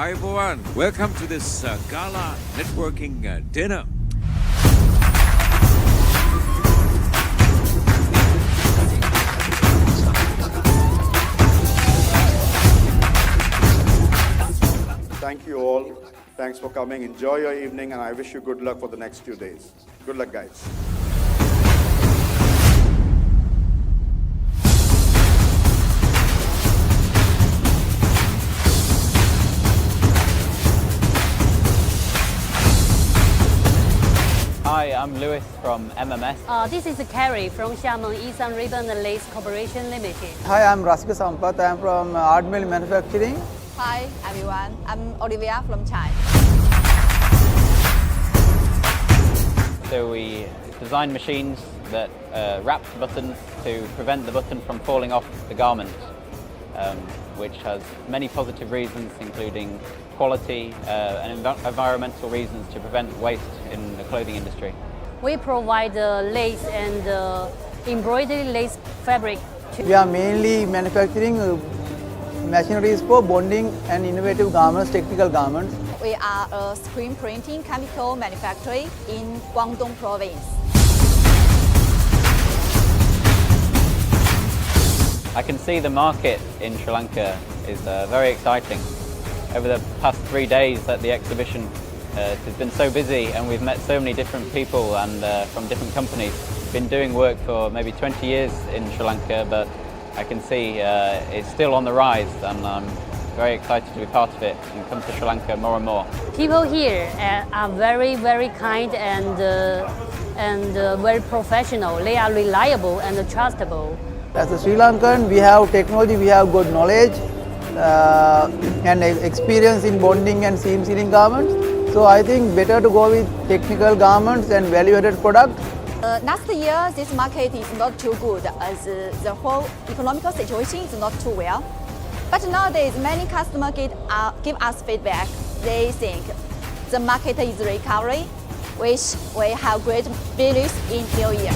Hi everyone, welcome to this gala networking dinner. Thank you all. Thanks for coming. Enjoy your evening, and I wish you good luck for the next few days. Good luck, guys. Hi, I'm Lewis from MMS. This is Carrie from Xiamen Eastern Ribbon and Lace Corporation Limited. Hi, I'm Rasika Sampath. I'm from Art Mill Manufacturing. Hi everyone, I'm Olivia from China. So we design machines that wrap the buttons to prevent the button from falling off the garment, which has many positive reasons, including quality and environmental reasons to prevent waste in the clothing industry. We provide lace and embroidery lace fabric. We are mainly manufacturing machineries for bonding and innovative garments, technical garments. We are a screen printing chemical manufacturer in Guangdong province. I can see the market in Sri Lanka is very exciting. Over the past 3 days at the exhibition, it's been so busy and we've met so many different people and from different companies. Been doing work for maybe 20 years in Sri Lanka, but I can see it's still on the rise, and I'm very excited to be part of it and come to Sri Lanka more and more. People here are very, very kind and very professional. They are reliable and trustable. As a Sri Lankan, we have technology, we have good knowledge and experience in bonding and seam sealing garments. So I think better to go with technical garments and value-added products. Last year, this market is not too good as the whole economical situation is not too well. But nowadays, many customers give us feedback. They think the market is recovering, which we have great beliefs in New Year.